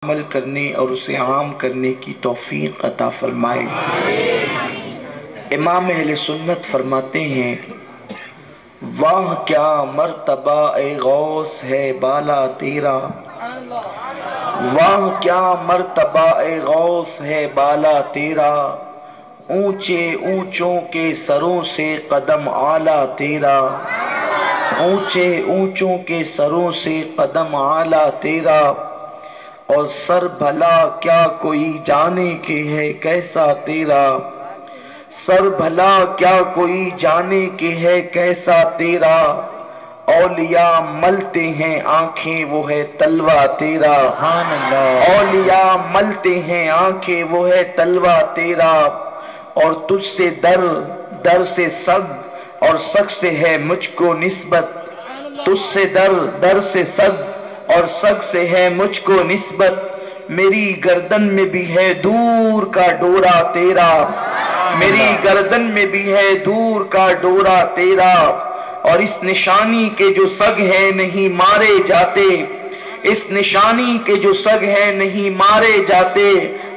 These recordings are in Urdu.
عمل کرنے اور اسے عام کرنے کی توفیق عطا فرمائے۔ امام اہل سنت فرماتے ہیں، واہ کیا مرتبہ اے غوث ہے بالا تیرا، واہ کیا مرتبہ اے غوث ہے بالا تیرا، اونچے اونچوں کے سروں سے قدم اعلیٰ تیرا، اونچے اونچوں کے سروں سے قدم اعلیٰ تیرا، اور سر بھلا کیا کوئی جانے کے ہے کیسا تیرا، سر بھلا کیا کوئی جانے کے ہے کیسا تیرا، اولیاء ملتے ہیں آنکھیں وہ ہے تلوہ تیرا، اولیاء ملتے ہیں آنکھیں وہ ہے تلوہ تیرا، اور تجھ سے در سے سگ اور سگ سے ہے مجھ کو نسبت، تجھ سے در سے سگ اور سگ سے ہے مجھ کو نسبت، میری گردن میں بھی ہے دور کا ڈورا تیرا، میری گردن میں بھی ہے دور کا ڈورا تیرا، اور اس نشانی کے جو سگ ہے نہیں مارے جاتے، اس نشانی کے جو سگ ہے نہیں مارے جاتے،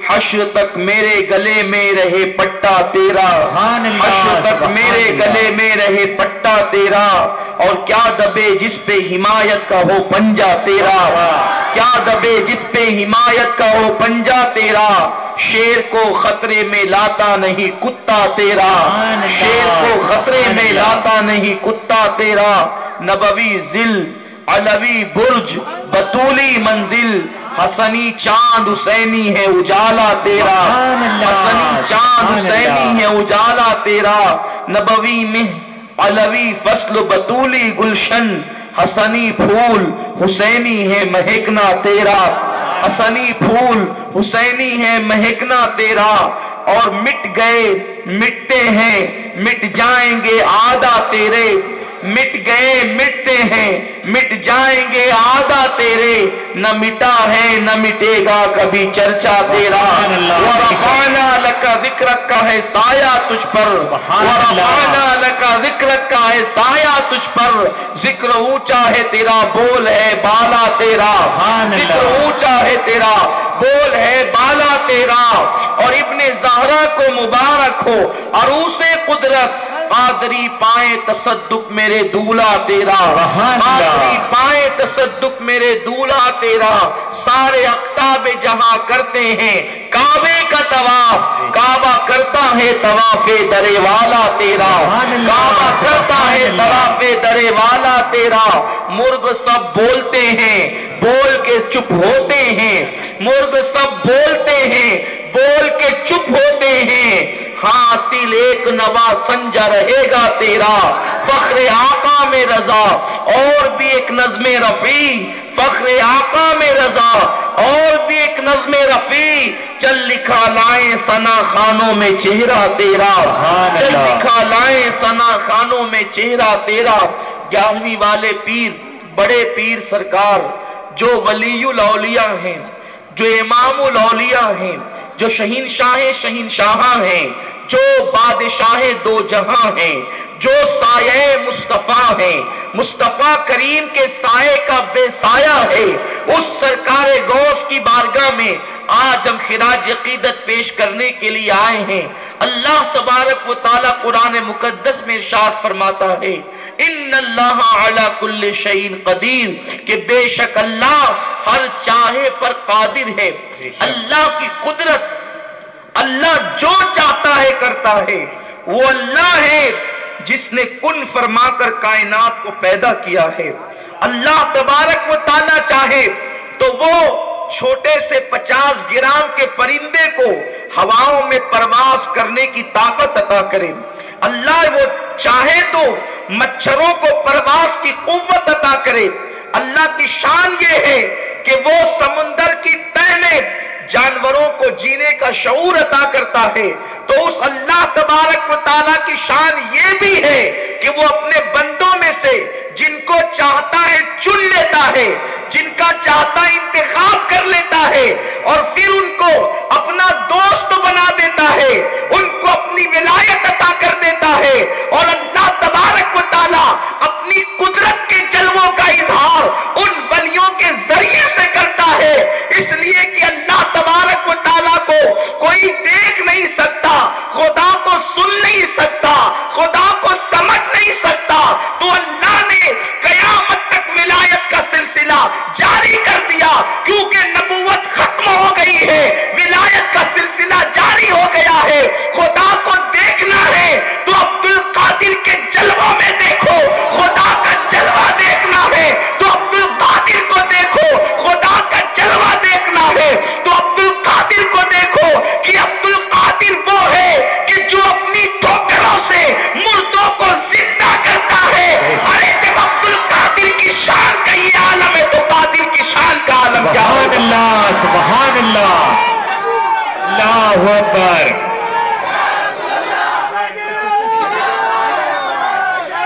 حشر تک میرے گلے میں رہے پٹا تیرا، حشر تک میرے گلے میں رہے پٹا تیرا، اور کیا دبے جس پہ حمایت کا ہو پنجا تیرا، کیا دبے جس پہ حمایت کا ہو پنجا تیرا، شیر کو خطرے میں لاتا نہیں کتا تیرا، شیر کو خطرے میں لاتا نہیں کتا تیرا، نبوی ذل علوی برج بطولی منزل، حسنی چاند حسینی ہے اجالا تیرا، حسنی چاند حسینی ہے اجالا تیرا، نبوی میں علوی فصل بطولی گلشن، حسنی پھول حسینی ہے مہکنا تیرا، حسنی پھول حسینی ہے مہکنا تیرا، اور مٹ گئے مٹتے ہیں مٹ جائیں گے آدھا تیرے، مٹ گئے مٹتے ہیں مٹ جائیں گے آدھا تیرے، نہ مٹا ہے نہ مٹے گا کبھی چرچا تیرا، وَرَفَعْنَا لَكَ ذِكْرَكَ کا ہے سایہ تجھ پر، وَرَفَعْنَا لَكَ ذِكْرَكَ کا ہے سایہ تجھ پر، ذکر اونچا ہے تیرا بول ہے بالا تیرا، ذکر اونچا ہے تیرا بول ہے بالا تیرا، اور ابن زہرا کو مبارک ہو عروس قدرت، قادری پائے تصدق میرے دولہ تیرا، قادری پائے تصدق میرے دولہ تیرا، سارے اقطاب جہاں کرتے ہیں کعبے کا طواف، کعبہ کرتا ہے طواف درے والا تیرا، کعبہ کرتا ہے طواف درے والا تیرا، مرغ سب بولتے ہیں بول کے چپ ہوتے ہیں، مرغ سب بولتے ہیں بول کے چپ ہوتے ہیں، حاصل ایک نوا سنجا رہے گا تیرا، فخر آقا میں رضا اور بھی ایک نظم رفیع، فخر آقا میں رضا اور بھی ایک نظم رفیع، چل لکھا لائیں ثنا خانوں میں چہرہ تیرا، چل لکھا لائیں ثنا خانوں میں چہرہ تیرا، 11ویں والے پیر بڑے پیر سرکار جو ولی الاولیاء ہیں، جو امام الاولیاء ہیں، جو شہنشاہاں ہیں، جو بادشاہ دو جہاں ہیں، جو سایہ مصطفیٰ ہیں، مصطفیٰ کریم کے سائے کا بے سایہ ہے، اس سرکار غوث کی بارگاہ میں آج ہم خراج عقیدت پیش کرنے کے لیے آئے ہیں۔ اللہ تبارک و تعالی قرآن مقدس میں ارشاد فرماتا ہے، ان اللہ علی کل شیء قدیر، کہ بے شک اللہ ہر چاہے پر قادر ہے۔ اللہ کی قدرت، اللہ جو چاہتا ہے کرتا ہے، وہ اللہ ہے جس نے کن فرما کر کائنات کو پیدا کیا ہے۔ اللہ تبارک و تعالی چاہے تو وہ چھوٹے سے 50 گرام کے پرندے کو ہواؤں میں پرواز کرنے کی طاقت عطا کرے، اللہ وہ چاہے تو مچھروں کو پرواز کی قوت عطا کرے۔ اللہ کی شان یہ ہے کہ وہ سمندر کی تہ میں جانوروں کو جینے کا شعور عطا کرتا ہے، تو اس اللہ تبارک و تعالیٰ کی شان یہ بھی ہے کہ وہ اپنے بندوں میں سے جن کو چاہتا ہے چن لیتا ہے، جن کا چاہتا انتخاب کر لیتا ہے، اور پھر ان کو اپنا دوست بنا دیتا ہے، ان کو اپنی ولایت عطا کر دیتا ہے، اور اللہ تبارک و تعالیٰ اپنی قدرت کے جلووں کا اظہار ان ولیوں کے ذریعے سے کرتا ہے، اس لیے کہ اللہ اکبر.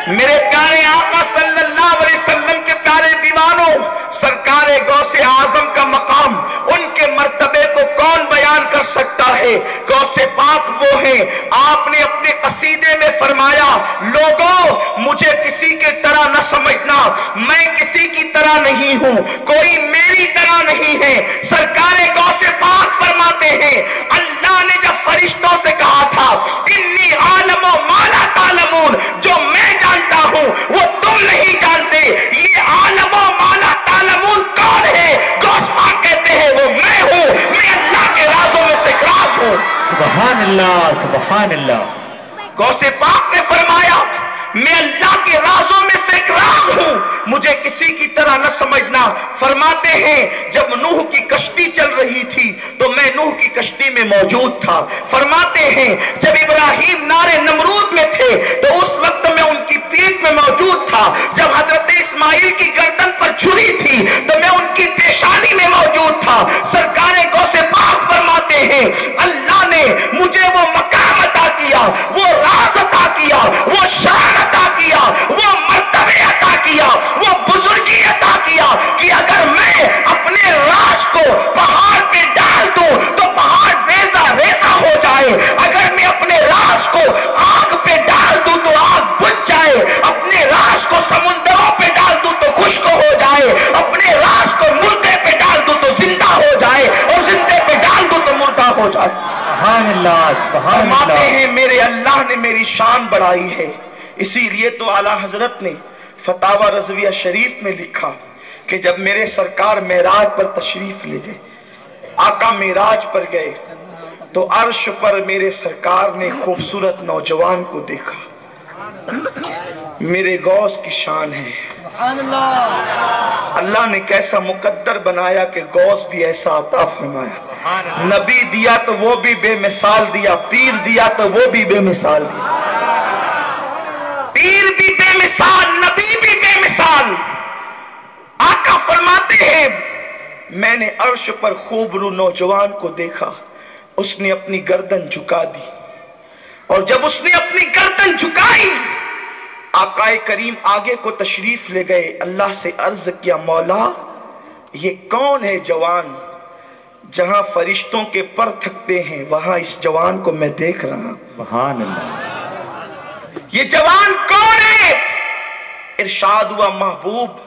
میرے پیارے آقا صلی اللہ علیہ وسلم کے پیارے دیوانوں، سرکار غوث اعظم کا مقام، ان کے مرتبے کو کون بیان کر سکتا ہے؟ غوث پاک وہ ہیں، آپ نے اپنے قصیدے میں فرمایا، لوگوں مجھے کسی کے طرح نہ سمجھنا، میں کسی کی طرح نہیں ہوں، کوئی میری طرح نہیں ہے. سرکار غوث پاک فرماتے ہیں، اللہ نے جب فرشتوں سے کہا تھا انی عالم و ما لا تعلمون، جو میں جانتا ہوں وہ تم نہیں جانتے، یہ عالم و ما لا تعلمون کون ہے؟ غوث پاک کہتے ہیں وہ میں ہوں، میں اللہ کے رازوں میں سے ایک راز ہوں. سبحان اللہ سبحان اللہ. غوث پاک نے فرمایا میں اللہ کے رازوں میں سے ایک راز ہوں، مجھے کسی کی طرح نہ سمجھنا. فرماتے ہیں جب نوح کی کشتی چل رہی تھی تو میں نوح کی کشتی میں موجود تھا. فرماتے ہیں جب ابراہیم نارے نمرود میں تھے تو اس وقت میں ان کی پیٹھ میں موجود تھا. جب حضرت اسماعیل کی گردن پر چھری تھی تو میں ان کی پیشانی میں موجود تھا. سرکار غوث پاک فرماتے ہیں اللہ نے مجھے وہ مقام عطا کیا، وہ راز عطا کیا، وہ شان عطا کیا، وہ مرتبے عطا کیا، وہ بزرگی عطا کیا کہ اگر میں اپنے راز کو پہاڑ پہ ڈال دوں تو پہاڑ ریزہ ریزہ ہو جائے، اگر میں اپنے راز کو آگ پہ ڈال دوں تو آگ بجھ جائے، اپنے راز کو سمندروں پہ ڈال دوں تو خشک ہو جائے، اپنے راز کو مردے پہ ڈال دوں تو زندہ ہو جائے، اور زندے پہ ڈال دوں تو مردہ ہو جائے. سبحان اللہ سبحان فرماتے اللہ. ہیں میرے اللہ نے میری شان بڑھائی ہے. اسی لیے تو اعلیٰ حضرت نے فتاوی رضویہ شریف میں لکھا کہ جب میرے سرکار معراج پر تشریف لے گئے، آقا معراج پر گئے تو عرش پر میرے سرکار نے خوبصورت نوجوان کو دیکھا. میرے غوث کی شان ہے. اللہ نے کیسا مقدر بنایا کہ غوث بھی ایسا عطا فرمایا. نبی دیا تو وہ بھی بے مثال دیا، پیر دیا تو وہ بھی بے مثال دیا. پیر بھی بے مثال، نبی بھی بے مثال. آقا فرماتے ہیں میں نے عرش پر خوب رو نوجوان کو دیکھا، اس نے اپنی گردن جھکا دی، اور جب اس نے اپنی گردن جھکائی آقا کریم آگے کو تشریف لے گئے. اللہ سے عرض کیا مولا یہ کون ہے جوان؟ جہاں فرشتوں کے پر تھکتے ہیں وہاں اس جوان کو میں دیکھ رہا ہوں. سبحان اللہ. یہ جوان کون ہے؟ ارشاد ہوا محبوب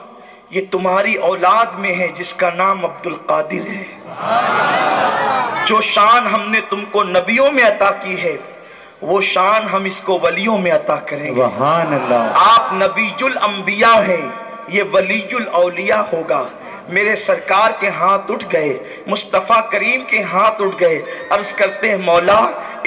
یہ تمہاری اولاد میں ہے جس کا نام عبد القادر ہے. جو شان ہم نے تم کو نبیوں میں عطا کی ہے وہ شان ہم اس کو ولیوں میں عطا کریں گے. سبحان اللہ. آپ نبی الانبیاء ہیں، یہ ولی الاولیاء ہوگا. میرے سرکار کے ہاتھ اٹھ گئے، مصطفیٰ کریم کے ہاتھ اٹھ گئے. عرض کرتے ہیں مولا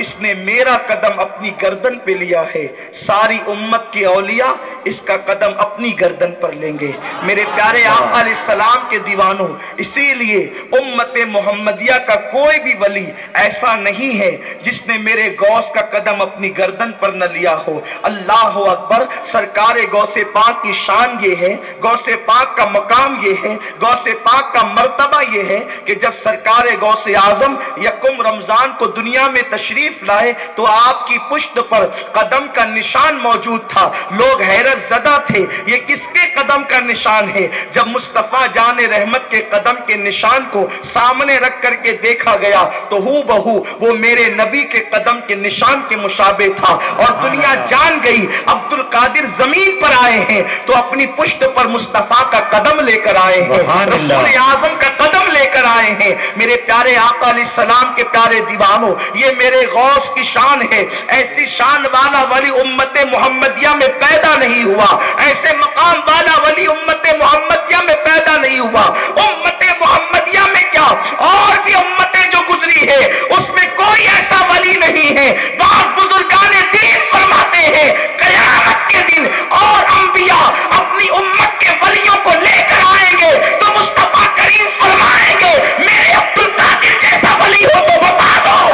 اس نے میرا قدم اپنی گردن پہ لیا ہے، ساری امت کے اولیاء اس کا قدم اپنی گردن پر لیں گے. میرے پیارے آقا علیہ السلام کے دیوانوں، اسی لیے امت محمدیہ کا کوئی بھی ولی ایسا نہیں ہے جس نے میرے غوث کا قدم اپنی گردن پر نہ لیا ہو. اللہ اکبر. سرکار غوث پاک کی شان یہ ہے، غوث پاک کا مقام یہ ہے، غوث پاک کا مرتبہ یہ ہے کہ جب سرکار غوث اعظم یکم رمضان کو دنیا میں تشریف لائے تو آپ کی پشت پر قدم کا نشان موجود تھا. لوگ حیرت زدہ تھے یہ کس کے قدم کا نشان ہے؟ جب مصطفیٰ جان رحمت کے قدم کے نشان کو سامنے رکھ کر کے دیکھا گیا تو ہو بہو وہ میرے نبی کے قدم کے نشان کے مشابہ تھا، اور دنیا جان گئی عبد القادر زمین پر آئے ہیں تو اپنی پشت پر مصطفیٰ کا قدم لے کر آئے ہیں، رسول اعظم کا قدم لے کر آئے ہیں. میرے پیارے آقا علیہ السلام کے پیارے دیوانوں یہ میرے غوث کی شان ہے. ایسی شان والا ولی امت محمدیہ میں پیدا نہیں ہوا، ایسے مقام والا ولی امت محمدیہ میں پیدا نہیں ہوا. امت محمدیہ میں کیا اور بھی امتیں جو گزری ہے اس میں کوئی ایسا ولی نہیں ہے. بعض بزرگان دین فرماتے ہیں قیامت کے دن اور انبیاء اپنی امت کے ولیوں کو لے کر آئیں گے تو مصطفیٰ کریم فرمائیں گے میرے عبد القادر جیسا ولی ہو تو بتا دو.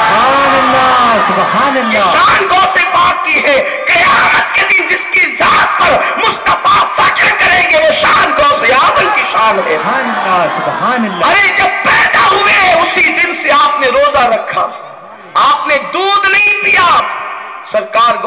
سبحان اللہ سبحان اللہ. شان غوث پاک کی ہے. قیامت کے دن جس کی ذات پر مصطفیٰ فخر کریں گے وہ شان غوث اعظم کی شان ہے. سبحان اللہ سبحان اللہ. ارے جب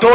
2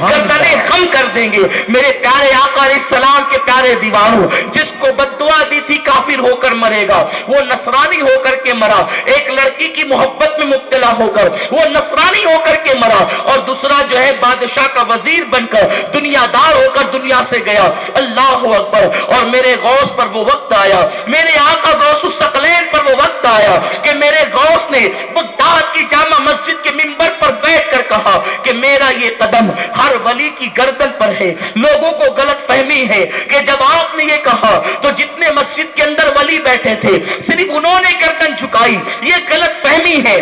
گردنیں خم کر دیں گے. میرے پیارے آقا علیہ السلام کے پیارے دیوانوں, جس کو بد دعا دی تھی کافر ہو کر مرے گا, وہ نصرانی ہو کر کے مرا. ایک لڑکی کی محبت میں مبتلا ہو کر وہ نصرانی ہو کر کے مرا, اور دوسرا جو ہے بادشاہ کا وزیر بن کر دنیا دار ہو کر دنیا سے گیا. اللہ اکبر. اور میرے غوث پر وہ وقت آیا, میرے آقا غوث الثقلین پر وہ وقت آیا کہ میرے غوث نے بغداد کی جامع مسجد کے منبر پر بیٹھ کر کہا کہ میرا یہ قدم ہر ولی کی گردن پر ہے. لوگوں کو غلط فہمی ہے کہ جب آپ نے یہ کہا تو جتنے مسجد کے اندر ولی بیٹھے تھے صرف انہوں نے گردن جھکائی. یہ غلط فہمی ہے,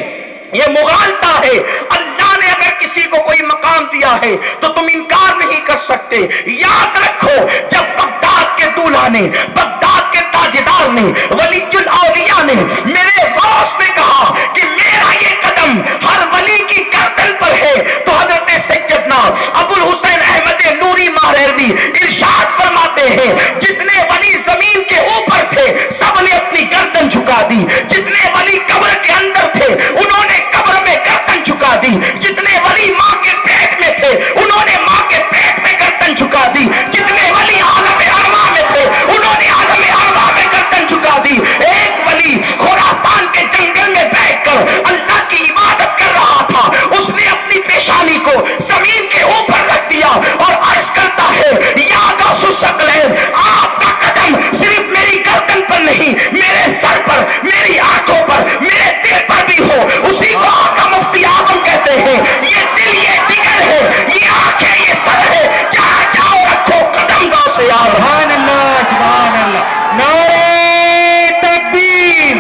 یہ مغالطہ ہے. اللہ نے اگر کسی کو کوئی مقام دیا ہے تو تم انکار نہیں کر سکتے. یاد رکھو, جب بغداد کے دولہا نے, بغداد کے تاجدار نے, ولی الاولیاء نے میرے غوث نے کہا کہ میرا یہ قدم ہر ولی کی گردن پر ہے, تو حضرت سیدنا ابو الحسین احمد نوری ماہروی ارشاد فرماتے ہیں جتنے ولی زمین کے اوپر تھے سب نے اپنی گردن جھکا دی. جتنے ولی قبر کے اندر تھے انہوں نے قبر میں گردن جھکا دی. جتنے ولی ماں کے پیٹ میں تھے انہوں نے ماں کے پیٹ میں گردن جھکا دی. جتنے ولی عالم ارواح میں تھے انہوں نے عالم ارواح میں گردن جھکا دی. ایک ولی خراسان کے جنگل میں بیٹھ کر اللہ کی عبادت کر رہا تھا, اس نے اپنی پیشانی کو زمین کے اوپر رکھ دیا اور عرض کرتا ہے یا غوث الثقلین, آپ کا قدم صرف میری گردن پر نہیں, میرے سر پر, میری آنکھوں پر, میرے دل پر بھی ہو. اسی کو آقا مفتی اعظم کہتے ہیں یہ دل, یہ جگر ہے, یہ آنکھیں, یہ سر ہے, جہاں جاؤ رکھو قدم غوث یار. سبحان اللہ, سبحان اللہ. نعرہ تکبیر,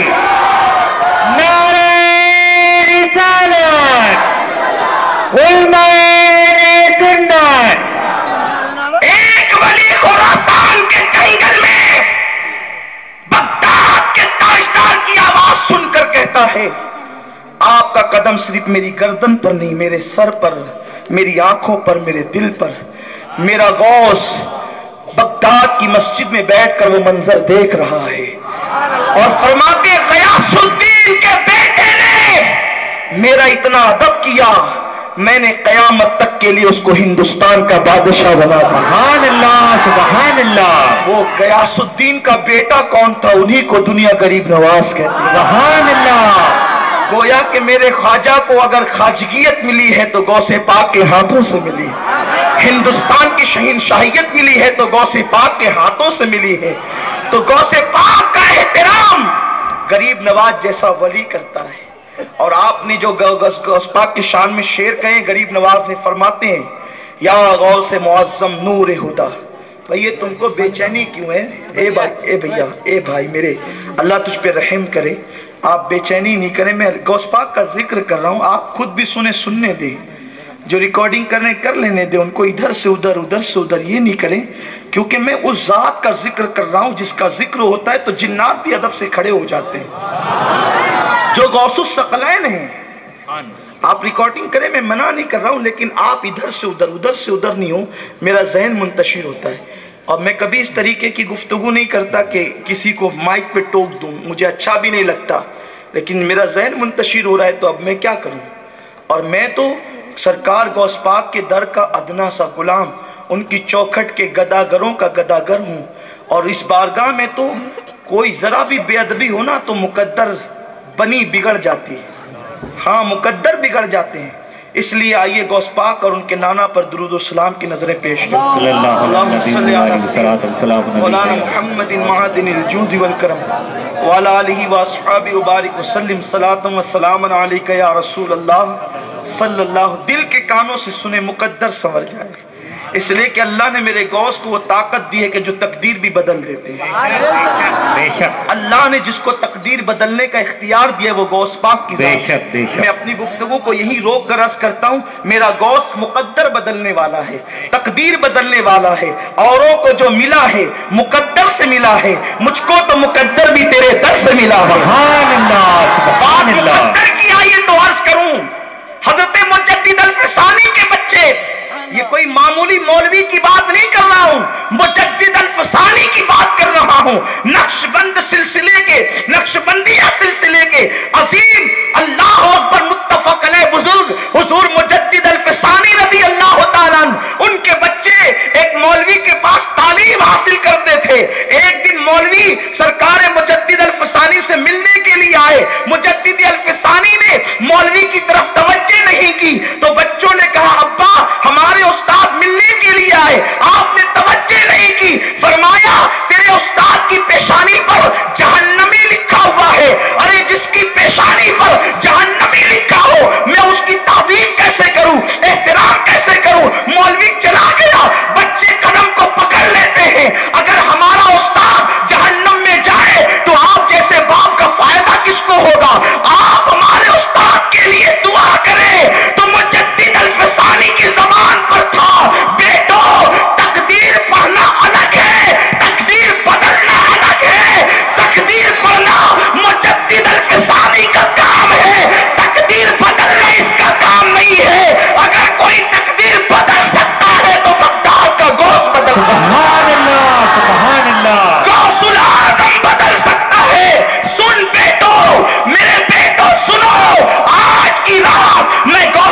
نعرہ رسالت, علماء سنت. ایک ولی خراسان کے جنگل میں بغداد کے تاجدار کی آواز سن کر کہتا ہے آپ کا قدم صرف میری گردن پر نہیں, میرے سر پر, میری آنکھوں پر, میرے دل پر. میرا غوث بغداد کی مسجد میں بیٹھ کر وہ منظر دیکھ رہا ہے اور فرماتے غیاث الدین کے بیٹے نے میرا اتنا ادب کیا, میں نے قیامت تک کے لیے اس کو ہندوستان کا بادشاہ بنا دیا. سبحان اللہ, سبحان اللہ. وہ غیاث الدین کا بیٹا کون تھا, انہی کو دنیا غریب نواز کہتے ہیں. سبحان اللہ. گویا کہ میرے خواجہ کو اگر خواجگیت ملی ہے تو غوث پاک کے ہاتھوں سے ملی, ہندوستان کی شہنشاہیت ملی ہے تو غوث پاک کے ہاتھوں سے ملی ہے. تو غوث پاک کا احترام غریب نواز جیسا ولی کرتا ہے. اور آپ نے جو غوث پاک کی شان میں شعر کہیں, غریب نواز نے فرماتے ہیں یا غوث معظم نور ہدا. بھئی تم کو بے چینی کیوں ہے, اے بھائی, اے بھیا, اے بھائی میرے, اللہ تجھ پہ رحم کرے, آپ بے چینی نہیں کریں. میں غوث پاک کا ذکر کر رہا ہوں, آپ خود بھی سننے دیں, جو ریکارڈنگ کرنے کر لینے دیں, ان کو ادھر سے ادھر, ادھر سے ادھر یہ نہیں کریں, کیونکہ میں اس ذات کا ذکر کر رہا ہوں جس کا ذکر ہوتا ہے تو جنات بھی ادب سے کھڑے ہو جاتے ہیں, جو غوث الثقلین ہیں. آپ ریکارڈنگ کریں, میں منع نہیں کر رہا ہوں, لیکن آپ ادھر سے ادھر, ادھر سے ادھر نہیں ہو, میرا ذہن منتشر ہوتا ہے. اور میں کبھی اس طریقے کی گفتگو نہیں کرتا کہ کسی کو مائک پہ ٹوک دوں, مجھے اچھا بھی نہیں لگتا, لیکن میرا ذہن منتشر ہو رہا ہے تو اب میں کیا کروں. اور میں تو سرکار غوث پاک کے در کا ادنا سا غلام, ان کی چوکھٹ کے گداگروں کا گداگر ہوں. اور اس بارگاہ میں تو کوئی ذرا بھی بے ادبی ہونا تو مقدر بنی بگڑ جاتی ہے, ہاں مقدر بگڑ جاتے ہیں. اس لیے آئیے غوث پاک اور ان کے نانا پر درود و سلام کی نظریں پیش کریں. اللہم صلی علی مولانا محمد معدن الجود والکرم وعلی آلہ واصحابہ وبارک وسلم صلاۃ و سلام علیک یا رسول اللہ صلی اللہ. دل کے کانوں سے سنے, مقدر سنور جائے, اس لیے کہ اللہ نے میرے غوث کو وہ طاقت دی ہے کہ جو تقدیر بھی بدل دیتے ہیں. اللہ نے جس کو تقدیر بدلنے کا اختیار دیا وہ غوث پاک کی ذات ہے. میں اپنی گفتگو کو یہی روک کر عرض کرتا ہوں, میرا غوث مقدر بدلنے والا ہے, تقدیر بدلنے والا ہے. اوروں کو جو ملا ہے مقدر سے ملا ہے, مجھ کو تو مقدر بھی تیرے در سے ملا ہے. سبحان اللہ, سبحان اللہ. مقدر کی آئیے تو عرض کروں, حضرت مجدد الفسانی کے بچے, یہ کوئی معمولی مولوی کی بات نہیں کر رہا ہوں, مجدد الفسانی کی بات کر رہا ہوں. نقشبند سلسلے کے, نقشبندیہ سلسلے کے عظیم اللہ اکبر متفق علیہ بزرگ حضور مجدد الفسانی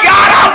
11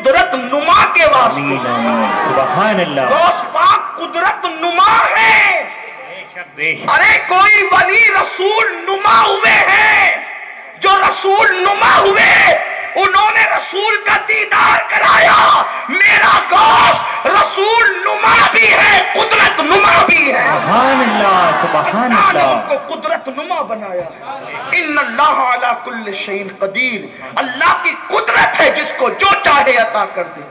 قدرت نما کے واسطے. آمین آمین سبحان اللہ. غوث پاک قدرت نما ہے. بے شک ارے کوئی ولی رسول نما ہوئے ہیں. جو رسول نما ہوئے انہوں نے رسول کا دیدار کرایا. میرا غوث رسول نما بھی ہے, قدرت نما بھی ہے. سبحان اللہ سبحان اللہ نے ان اللہ. کو قدرت نما بنایا. ان اللہ علی کل شیء قدیر. اللہ کی قدرت ہے جس کو جو چاہے عطا کر دے.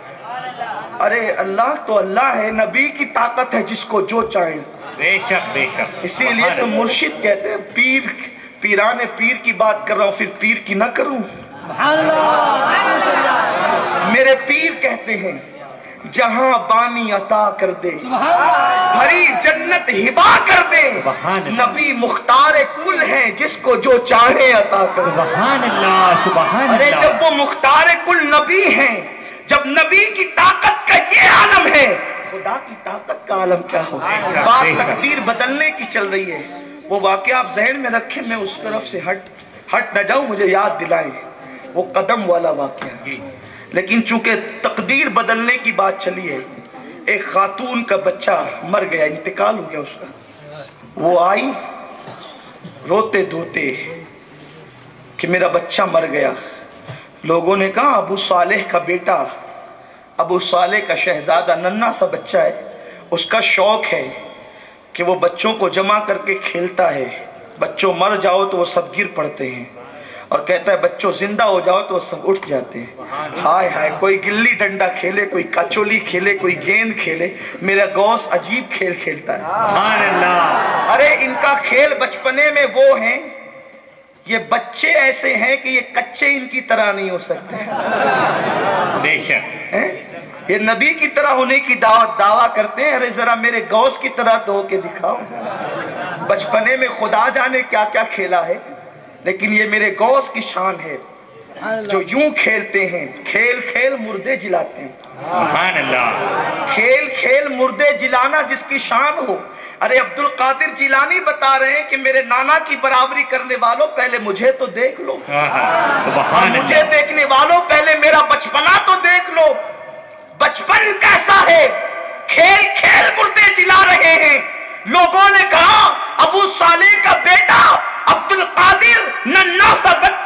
ارے اللہ تو اللہ ہے, نبی کی طاقت ہے جس کو جو چاہے. بے شک بے شک. اسی لیے تو مرشد کہتے ہیں پیر, پیران پیر کی بات کر رہا ہوں پھر پیر کی نہ کروں. میرے پیر کہتے ہیں جہاں بانی عطا کر دے, بھری جنت ہبا کر دے. نبی مختار کل ہیں جس کو جو چاہے عطا کر دے. سبحان اللہ سبحان ارے اللہ. جب وہ مختار کل نبی ہیں, جب نبی کی طاقت کا یہ عالم ہے, خدا کی طاقت کا عالم کیا ہو. بات تقدیر بدلنے کی چل رہی ہے. وہ واقعہ آپ ذہن میں رکھیں, میں اس طرف سے ہٹ نہ جاؤں, مجھے یاد دلائیں وہ قدم والا واقعہ. لیکن چونکہ تقدیر بدلنے کی بات چلی ہے, ایک خاتون کا بچہ مر گیا, انتقال ہو گیا اس کا. وہ آئی روتے دھوتے کہ میرا بچہ مر گیا. لوگوں نے کہا ابو صالح کا بیٹا, ابو صالح کا شہزادہ, ننھا سا بچہ ہے, اس کا شوق ہے کہ وہ بچوں کو جمع کر کے کھیلتا ہے. بچوں مر جاؤ تو وہ سب گر پڑتے ہیں, اور کہتا ہے بچوں زندہ ہو جاؤ تو وہ سب اٹھ جاتے ہیں. ہائے ہائے, کوئی گلی ڈنڈا کھیلے, کوئی کچولی کھیلے, کوئی گیند کھیلے, میرا غوث عجیب کھیل کھیلتا ہے. سبحان اللہ. ارے ان کا کھیل بچپنے میں وہ ہیں, یہ بچے ایسے ہیں کہ یہ کچے ان کی طرح نہیں ہو سکتے. بے شک یہ نبی کی طرح ہونے کی دعویٰ کرتے ہیں. ارے ذرا میرے غوث کی طرح تو ہو کے دکھاؤ. بچپنے میں خدا جانے کیا کیا کھیلا ہے, لیکن یہ میرے غوث کی شان ہے جو یوں کھیلتے ہیں. کھیل کھیل مردے جلاتے ہیں. سبحان اللہ. کھیل کھیل مردے جلانا جس کی شان ہو. ارے عبد القادر جیلانی بتا رہے ہیں کہ میرے نانا کی برابری کرنے والوں پہلے مجھے تو دیکھ لو, سبحان مجھے اللہ. دیکھنے والوں پہلے میرا بچپنا تو دیکھ لو. بچپن کیسا ہے, کھیل کھیل مردے جلا رہے ہیں. لوگوں نے کہا ابو صالح کا بیٹا عبد القادر ننھا سا بچہ